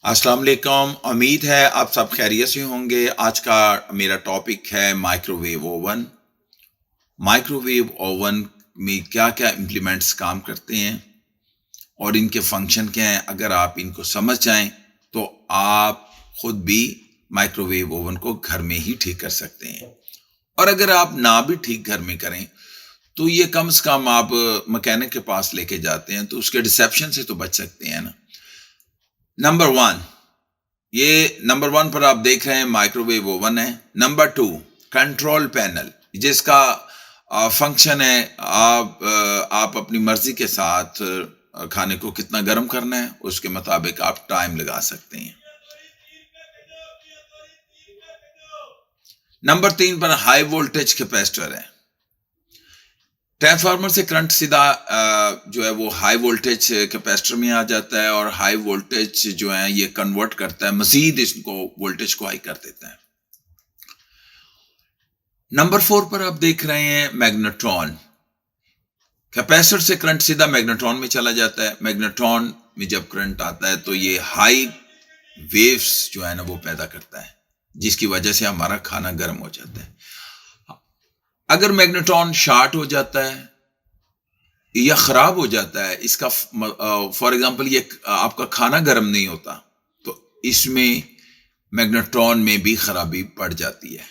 अस्सलाम वालेकुम। उम्मीद है आप सब खैरियत से होंगे। आज का मेरा टॉपिक है माइक्रोवेव ओवन। माइक्रोवेव ओवन में क्या क्या इम्प्लीमेंट्स काम करते हैं और इनके फंक्शन क्या हैं। अगर आप इनको समझ जाएं तो आप खुद भी माइक्रोवेव ओवन को घर में ही ठीक कर सकते हैं। और अगर आप ना भी ठीक घर में करें तो ये कम से कम आप मैकेनिक के पास लेके जाते हैं तो उसके डिसेप्शन से तो बच सकते हैं ना। नंबर वन पर आप देख रहे हैं माइक्रोवेव ओवन है। नंबर टू, कंट्रोल पैनल, जिसका फंक्शन है आप अपनी मर्जी के साथ खाने को कितना गर्म करना है उसके मुताबिक आप टाइम लगा सकते हैं। नंबर तीन पर हाई वोल्टेज कैपेसिटर है। ट्रांसफार्मर से करंट सीधा जो है वो हाई वोल्टेज कैपेसिटर में आ जाता है और हाई वोल्टेज जो है ये कन्वर्ट करता है, मजीद इसको वोल्टेज को हाई कर देता है। नंबर फोर पर आप देख रहे हैं मैग्नेट्रॉन। कैपेसिटर से करंट सीधा मैग्नेट्रॉन में चला जाता है। मैग्नेट्रॉन में जब करंट आता है तो ये हाई वेव्स जो है ना वो पैदा करता है, जिसकी वजह से हमारा खाना गर्म हो जाता है। अगर मैग्नेट्रॉन शॉर्ट हो जाता है या खराब हो जाता है, इसका फॉर एग्जांपल ये आपका खाना गर्म नहीं होता तो इसमें मैग्नेट्रॉन में भी खराबी पड़ जाती है।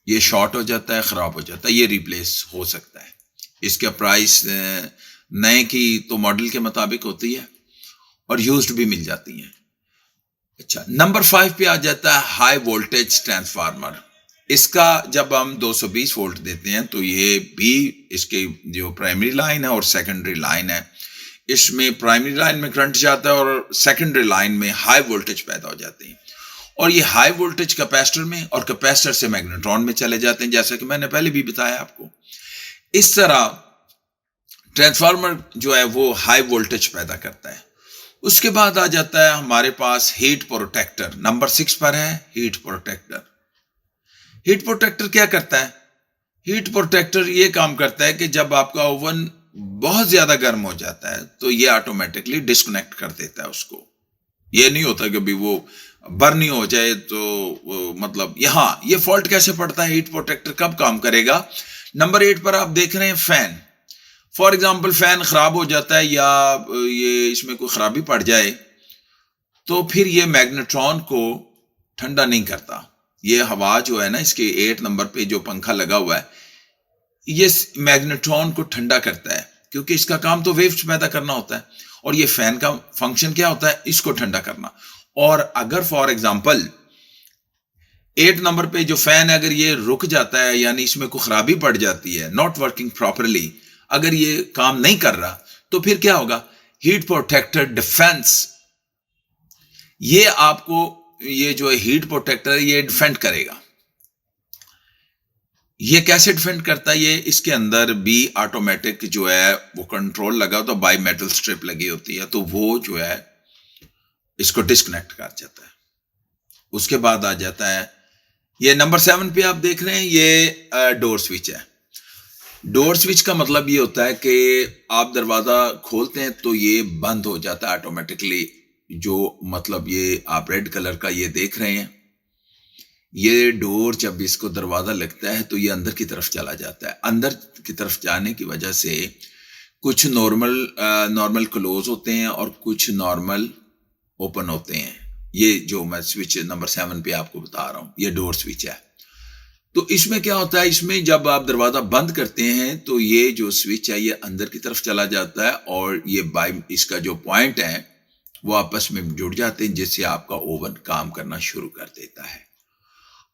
ये शॉर्ट हो जाता है, खराब हो जाता है, ये रिप्लेस हो सकता है। इसका प्राइस नए की तो मॉडल के मुताबिक होती है और यूज्ड भी मिल जाती है। अच्छा, नंबर 5 पे आ जाता है हाई वोल्टेज ट्रांसफार्मर। इसका जब हम 220 वोल्ट देते हैं तो ये भी इसके जो प्राइमरी लाइन है और सेकेंडरी लाइन है, इसमें प्राइमरी लाइन में करंट जाता है और सेकेंडरी लाइन में हाई वोल्टेज पैदा हो जाते हैं और ये हाई वोल्टेज कैपेसिटर में और कैपेसिटर से मैग्नेट्रॉन में चले जाते हैं, जैसा कि मैंने पहले भी बताया आपको। इस तरह ट्रांसफार्मर जो है वो हाई वोल्टेज पैदा करता है। उसके बाद आ जाता है हमारे पास हीट प्रोटेक्टर। नंबर 6 पर है हीट प्रोटेक्टर। हीट प्रोटेक्टर क्या करता है? हीट प्रोटेक्टर ये काम करता है कि जब आपका ओवन बहुत ज्यादा गर्म हो जाता है तो ये ऑटोमेटिकली डिस्कनेक्ट कर देता है उसको। ये नहीं होता कि भी वो बर्न नहीं हो जाए तो मतलब यहाँ ये फॉल्ट कैसे पड़ता है, हीट प्रोटेक्टर कब काम करेगा। नंबर 8 पर आप देख रहे हैं फैन। फॉर एग्जाम्पल फैन खराब हो जाता है या ये इसमें कोई खराबी पड़ जाए तो फिर ये मैग्नेट्रॉन को ठंडा नहीं करता। ये हवा जो है ना, इसके 8 नंबर पे जो पंखा लगा हुआ है ये मैग्नेट्रॉन को ठंडा करता है, क्योंकि इसका काम तो वेव्स पैदा करना होता है और ये फैन का फंक्शन क्या होता है, इसको ठंडा करना। और अगर फॉर एग्जांपल 8 नंबर पे जो फैन है अगर ये रुक जाता है यानी इसमें कोई खराबी पड़ जाती है, नॉट वर्किंग प्रॉपरली, अगर ये काम नहीं कर रहा तो फिर क्या होगा, हीट प्रोटेक्टर डिफेंस, ये आपको ये जो है हीट प्रोटेक्टर ये डिफेंड करेगा। ये कैसे डिफेंड करता है, ये इसके अंदर भी ऑटोमेटिक जो है वो कंट्रोल लगा होता है, बाई मेटल स्ट्रिप लगी होती है, तो वो जो है इसको डिस्कनेक्ट कर जाता है। उसके बाद आ जाता है ये नंबर 7 पे आप देख रहे हैं ये डोर स्विच है। डोर स्विच का मतलब ये होता है कि आप दरवाजा खोलते हैं तो ये बंद हो जाता है ऑटोमेटिकली। जो मतलब ये आप रेड कलर का ये देख रहे हैं, ये डोर जब इसको दरवाजा लगता है तो ये अंदर की तरफ चला जाता है। अंदर की तरफ जाने की वजह से कुछ नॉर्मल क्लोज होते हैं और कुछ नॉर्मल ओपन होते हैं। ये जो मैं स्विच नंबर 7 पे आपको बता रहा हूं ये डोर स्विच है। तो इसमें क्या होता है, इसमें जब आप दरवाजा बंद करते हैं तो ये जो स्विच है ये अंदर की तरफ चला जाता है और ये बाई इसका जो पॉइंट है वो आपस में जुड़ जाते हैं, जिससे आपका ओवन काम करना शुरू कर देता है।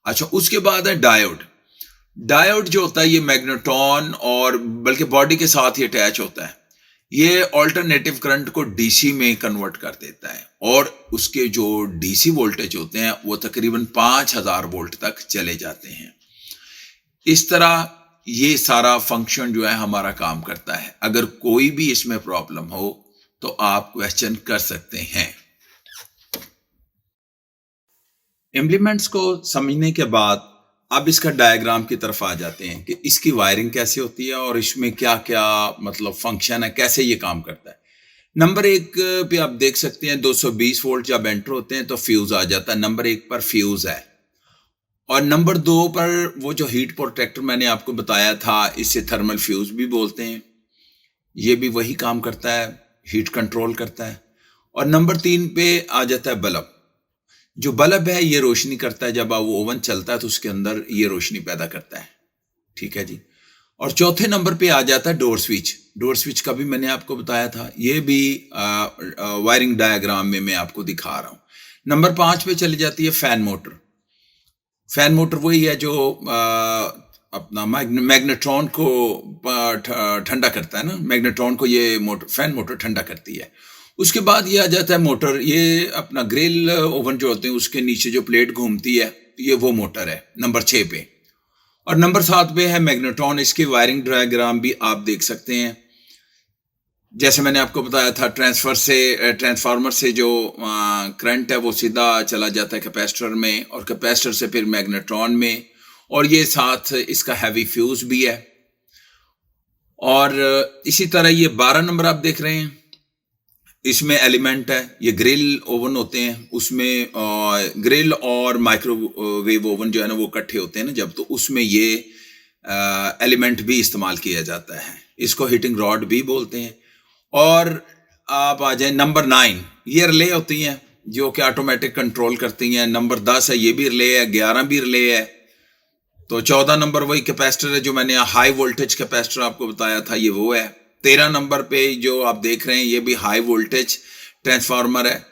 अच्छा, उसके बाद है डायोड। डायोड जो होता है ये मैग्नेट्रॉन और बल्कि बॉडी के साथ ही अटैच होता है। ये ऑल्टरनेटिव करंट को डीसी में कन्वर्ट कर देता है और उसके जो डीसी वोल्टेज होते हैं वो तकरीबन 5000 वोल्ट तक चले जाते हैं। इस तरह ये सारा फंक्शन जो है हमारा काम करता है। अगर कोई भी इसमें प्रॉब्लम हो तो आप क्वेश्चन कर सकते हैं। इम्प्लीमेंट्स को समझने के बाद अब इसका डायग्राम की तरफ आ जाते हैं कि इसकी वायरिंग कैसे होती है और इसमें क्या क्या मतलब फंक्शन है, कैसे ये काम करता है। नंबर एक पे आप देख सकते हैं 220 वोल्ट जब एंटर होते हैं तो फ्यूज आ जाता है, नंबर एक पर फ्यूज है। और नंबर दो पर वो जो हीट प्रोटेक्टर मैंने आपको बताया था, इसे थर्मल फ्यूज भी बोलते हैं, ये भी वही काम करता है, हीट कंट्रोल करता है। और नंबर तीन पे आ जाता है बल्ब। जो बल्ब है ये रोशनी करता है, जब वो ओवन चलता है तो उसके अंदर ये रोशनी पैदा करता है, ठीक है जी। और चौथे नंबर पे आ जाता है डोर स्विच। डोर स्विच का भी मैंने आपको बताया था, ये भी वायरिंग डायग्राम में मैं आपको दिखा रहा हूं। नंबर 5 पे चली जाती है फैन मोटर। फैन मोटर वही है जो अपना मैग्नेट्रॉन को ठंडा करता है ना, मैग्नेट्रॉन को ये मोटर, फैन मोटर ठंडा करती है। उसके बाद ये आ जाता है मोटर, ये अपना ग्रिल ओवन जो होते हैं उसके नीचे जो प्लेट घूमती है, ये वो मोटर है नंबर 6 पे। और नंबर 7 पे है मैग्नेट्रॉन। इसकी वायरिंग डायग्राम भी आप देख सकते हैं। जैसे मैंने आपको बताया था, ट्रांसफार्मर से जो करंट है वो सीधा चला जाता है कैपेसिटर में, और कैपेसिटर से फिर मैग्नेट्रॉन में, और ये साथ इसका हैवी फ्यूज भी है। और इसी तरह ये 12 नंबर आप देख रहे हैं, इसमें एलिमेंट है, ये ग्रिल ओवन होते हैं, उसमें ग्रिल और माइक्रोवेव ओवन जो है ना वो इकट्ठे होते हैं ना जब, तो उसमें ये एलिमेंट भी इस्तेमाल किया जाता है, इसको हीटिंग रॉड भी बोलते हैं। और आप आ जाए नंबर 9, ये रिले होती हैं जो कि ऑटोमेटिक कंट्रोल करती हैं। नंबर 10 है, ये भी रिले है। 11 भी रिले है। तो 14 नंबर वही कैपेसिटर है जो मैंने हाई वोल्टेज कैपेसिटर आपको बताया था, ये वो है। 13 नंबर पे जो आप देख रहे हैं ये भी हाई वोल्टेज ट्रांसफार्मर है।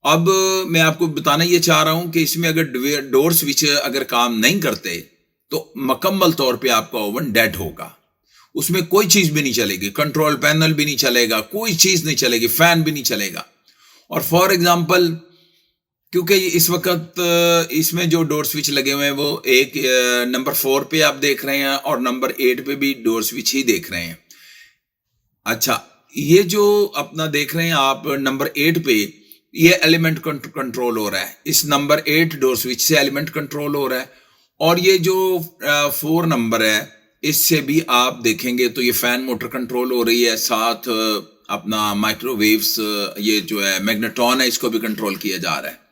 अब मैं आपको बताना ये चाह रहा हूं कि इसमें अगर डोर स्विच अगर काम नहीं करते तो मुकम्मल तौर पे आपका ओवन डेड होगा, उसमें कोई चीज भी नहीं चलेगी, कंट्रोल पैनल भी नहीं चलेगा, कोई चीज नहीं चलेगी, फैन भी नहीं चलेगा। और फॉर एग्जांपल, क्योंकि इस वक्त इसमें जो डोर स्विच लगे हुए हैं वो एक नंबर 4 पे आप देख रहे हैं, और नंबर 8 पे भी डोर स्विच ही देख रहे हैं। अच्छा, ये जो अपना देख रहे हैं आप नंबर 8 पे, ये एलिमेंट कंट्रोल हो रहा है, इस नंबर 8 डोर स्विच से एलिमेंट कंट्रोल हो रहा है। और ये जो 4 नंबर है, इससे भी आप देखेंगे तो ये फैन मोटर कंट्रोल हो रही है, साथ अपना माइक्रोवेव्स, ये जो है मैग्नेट्रॉन है, इसको भी कंट्रोल किया जा रहा है।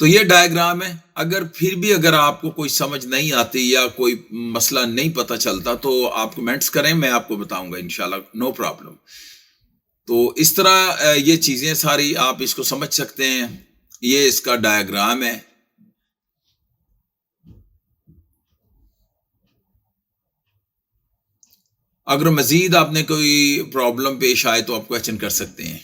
तो ये डायग्राम है। अगर फिर भी अगर आपको कोई समझ नहीं आती या कोई मसला नहीं पता चलता तो आप कमेंट्स करें, मैं आपको बताऊंगा इंशाल्लाह, नो प्रॉब्लम। तो इस तरह ये चीजें सारी आप इसको समझ सकते हैं। ये इसका डायग्राम है। अगर मजीद आपने कोई प्रॉब्लम पेश आए तो आप क्वेश्चन कर सकते हैं।